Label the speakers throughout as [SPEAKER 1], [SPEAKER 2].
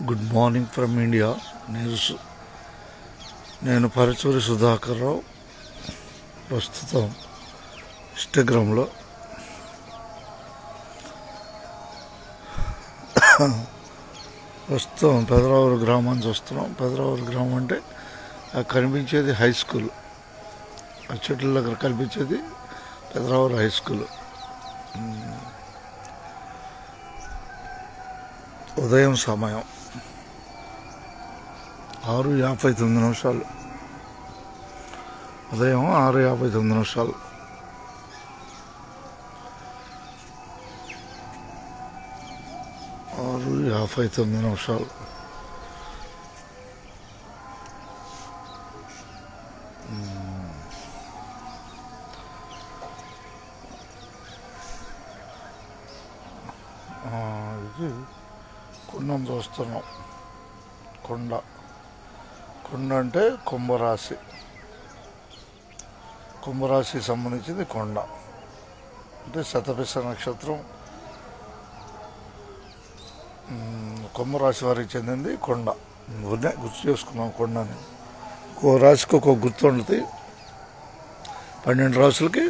[SPEAKER 1] Good morning from India news. నేను పరచూరి సుధాకర్ రావు. ప్రస్తుతం ఇన్స్టాగ్రామ్లో పెదరావూరు గ్రామానికి వస్తున్నాం. పెదరావూరు గ్రామం అంటే కనిపించేది హై స్కూల్, ఆ చెట్ల దగ్గర కనిపించేది పెదరావూరు హై స్కూల్. ఉదయం సమయం 6:59. ఉదయం 6:59. 6:59. ఇది కుండం చూస్తున్నాం. కొండ అంటే కుంభరాశి సంబంధించింది కొండ. అంటే శతభిష నక్షత్రం కుంభరాశి వారికి చెందింది కొండ. గుర్తు చేసుకున్నాం కొండని. ఒక్కో రాశికి ఒక్కొక్క గుర్తు ఉంటుంది. 12 రాశులకి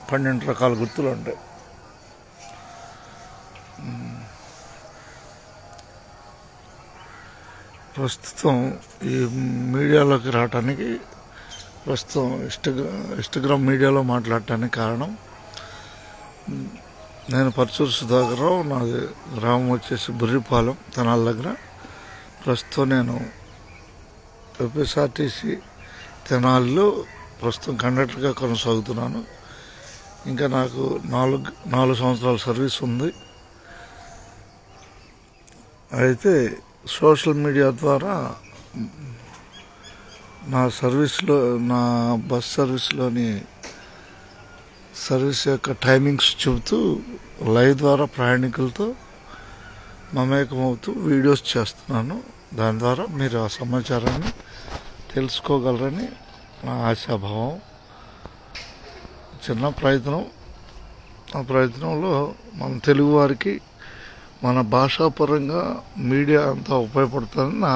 [SPEAKER 1] 12 రకాల గుర్తులు ఉంటాయి. ప్రస్తుతం ఈ మీడియాలోకి రావటానికి, ప్రస్తుతం ఇన్స్టాగ్రామ్ మీడియాలో మాట్లాడటానికి కారణం, నేను పరచూరు సుధాకర్ రావు. నాది గ్రామం వచ్చేసి బుర్రిపాలెం, తెనాల దగ్గర. ప్రస్తుతం నేను ఎస్ఆర్టీసీ తెనాలిలో ప్రస్తుతం కండక్టర్గా కొనసాగుతున్నాను. ఇంకా నాకు 4 సంవత్సరాల సర్వీస్ ఉంది. అయితే సోషల్ మీడియా ద్వారా నా బస్ సర్వీస్లోని సర్వీస్ యొక్క టైమింగ్స్ చెబుతూ లైవ్ ద్వారా ప్రయాణికులతో మమేకమవుతూ వీడియోస్ చేస్తున్నాను. దాని ద్వారా మీరు ఆ సమాచారాన్ని తెలుసుకోగలరని నా ఆశాభావం. చిన్న ప్రయత్నం. ఆ ప్రయత్నంలో మన తెలుగువారికి మన భాషాపరంగా మీడియా అంతా ఉపయోగపడుతుందని నా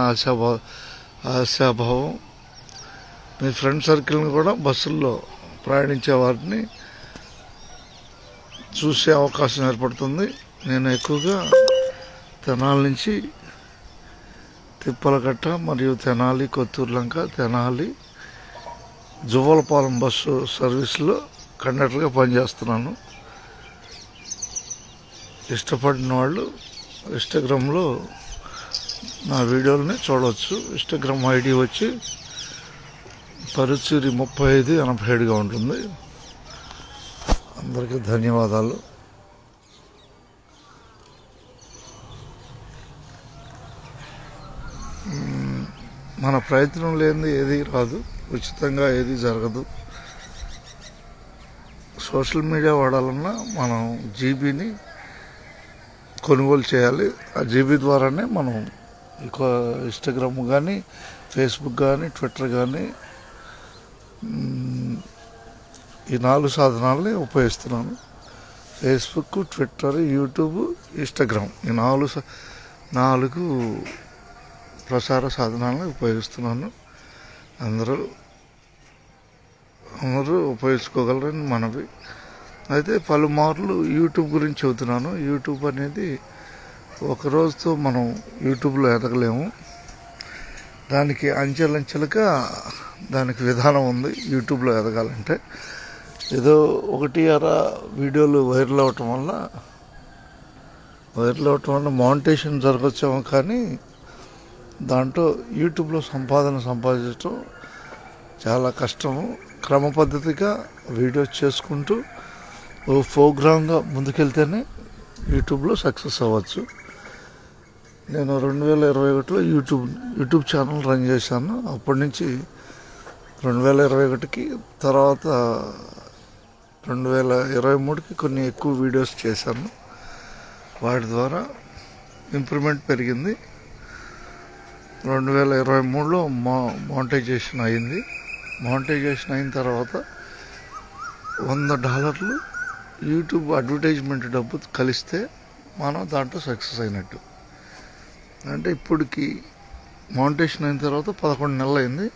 [SPEAKER 1] ఆశాభావం. మీ ఫ్రెండ్ సర్కిల్ని కూడా బస్సుల్లో ప్రయాణించే వారిని చూసే అవకాశం ఏర్పడుతుంది. నేను ఎక్కువగా తెనాలి నుంచి తిప్పలకట్ట మరియు తెనాలి, కొత్తూరులంక, తెనాలి, జువ్వలపాలెం బస్సు సర్వీస్లో కండక్టర్గా పనిచేస్తున్నాను. ఇష్టపడిన వాళ్ళు ఇన్స్టాగ్రామ్లో నా వీడియోలని చూడవచ్చు. ఇన్స్టాగ్రామ్ ఐడి వచ్చి పరుచూరి 3587గా ఉంటుంది. అందరికీ ధన్యవాదాలు. మన ప్రయత్నం లేనిది ఏది రాదు, ఉచితంగా ఏది జరగదు. సోషల్ మీడియా వాడాలన్నా మనం జీబీని కొనుగోలు చేయాలి. ఆ జీబీ ద్వారానే మనం ఇన్స్టాగ్రామ్ కానీ, ఫేస్బుక్ కానీ, ట్విట్టర్ కానీ ఈ 4 సాధనాలని ఉపయోగిస్తున్నాను. ఫేస్బుక్, ట్విట్టర్, యూట్యూబ్, ఇన్స్టాగ్రామ్ ఈ 4 ప్రసార సాధనాలను ఉపయోగిస్తున్నాను. అందరూ ఉపయోగించుకోగలరని మనవి. అయితే పలుమార్లు యూట్యూబ్ గురించి చెబుతున్నాను. యూట్యూబ్ అనేది ఒక రోజుతో మనం యూట్యూబ్లో ఎదగలేము. దానికి అంచెలంచెలుగా దానికి విధానం ఉంది. యూట్యూబ్లో ఎదగాలంటే ఏదో 1-2 వీడియోలు వైరల్ అవటం వల్ల మానిటైజేషన్ జరగచ్చేమో, కానీ దాంట్లో యూట్యూబ్లో సంపాదించడం చాలా కష్టము. క్రమ పద్ధతిగా వీడియోస్ చేసుకుంటూ ఓ ప్రోగ్రామ్గా ముందుకెళ్తేనే యూట్యూబ్లో సక్సెస్ అవ్వచ్చు. నేను 2021లో యూట్యూబ్ ఛానల్ రన్ చేశాను. అప్పటి నుంచి 2021కి తర్వాత 2023కి కొన్ని ఎక్కువ వీడియోస్ చేశాను. వాటి ద్వారా ఇంప్రూవ్మెంట్ పెరిగింది. 2023లో మానిటైజేషన్ అయింది. మానిటైజేషన్ అయిన తర్వాత $100 యూట్యూబ్ అడ్వర్టైజ్మెంట్ డబ్బు కలిస్తే మనం దాంట్లో సక్సెస్ అయినట్టు. అంటే ఇప్పటికి మౌంటేషన్ అయిన తర్వాత 11 నెలలు అయింది.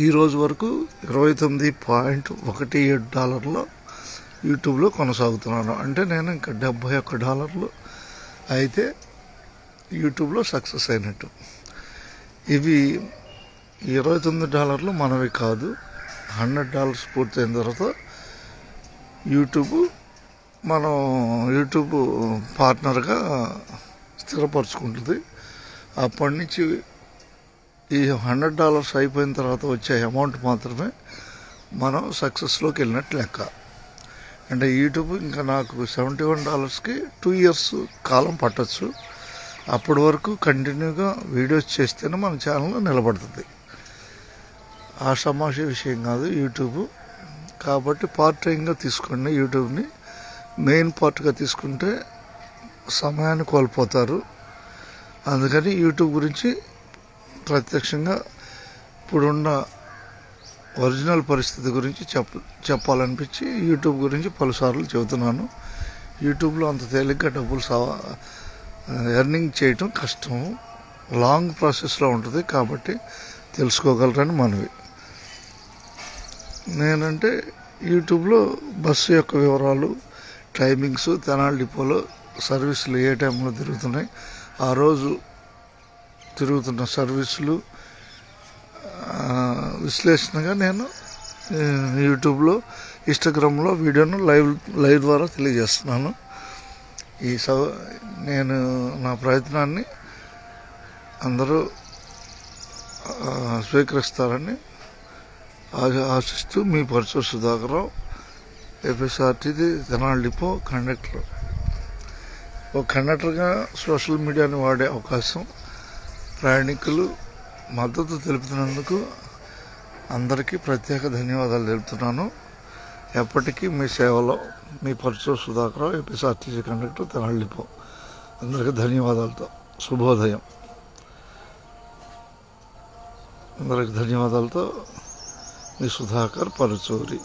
[SPEAKER 1] ఈరోజు వరకు $29.17 యూట్యూబ్లో కొనసాగుతున్నాను. అంటే నేను ఇంకా $71 అయితే యూట్యూబ్లో సక్సెస్ అయినట్టు. ఇవి $29 మనవి కాదు. $100 పూర్తయిన తర్వాత మనం యూట్యూబ్ పార్ట్నర్గా స్థిరపరచుకుంటుంది. అప్పటి నుంచి ఈ $100 అయిపోయిన తర్వాత వచ్చే అమౌంట్ మాత్రమే మనం సక్సెస్లోకి వెళ్ళినట్టు లెక్క. అంటే యూట్యూబ్ ఇంకా నాకు $71కి 2 years కాలం పట్టచ్చు. అప్పటి వరకు కంటిన్యూగా వీడియోస్ చేస్తేనే మన ఛానల్ నిలబడుతుంది. ఆషామాషి విషయం కాదు యూట్యూబ్. కాబట్టి పార్ట్ టైంగా తీసుకోండి. యూట్యూబ్ని మెయిన్ పార్ట్గా తీసుకుంటే సమయాన్ని కోల్పోతారు. అందుకని యూట్యూబ్ గురించి ప్రత్యక్షంగా ఇప్పుడున్న ఒరిజినల్ పరిస్థితి గురించి చెప్పాలనిపించి యూట్యూబ్ గురించి పలుసార్లు చెబుతున్నాను. యూట్యూబ్లో అంత తేలిగ్గా డబ్బులు ఎర్నింగ్ చేయటం కష్టం, లాంగ్ ప్రాసెస్లో ఉంటుంది. కాబట్టి తెలుసుకోగలరని మనవి. నేనంటే యూట్యూబ్లో బస్సు యొక్క వివరాలు, టైమింగ్స్, తెనాలి డిపోలో సర్వీసులు ఏ టైంలో తిరుగుతున్నాయి, ఆ రోజు తిరుగుతున్న సర్వీసులు విశ్లేషణగా నేను యూట్యూబ్లో, ఇన్స్టాగ్రామ్లో వీడియోను లైవ్ ద్వారా తెలియజేస్తున్నాను. నేను నా ప్రయత్నాన్ని అందరూ స్వీకరిస్తారని ఆశిస్తూ మీ Paruchuru Sudhakar, APSRTC Tenali depot conductor. ఒక కండక్టర్గా సోషల్ మీడియాని వాడే అవకాశం ప్రయాణికులు మద్దతు తెలుపుతున్నందుకు అందరికీ ప్రత్యేక ధన్యవాదాలు తెలుపుతున్నాను. ఎప్పటికీ మీ సేవలో మీ Paruchuru Sudhakar, APSRTC conductor, Tenali depot. అందరికీ ధన్యవాదాలతో శుభోదయం. అందరికి ధన్యవాదాలతో మీ సుధాకర్ పరచూరి.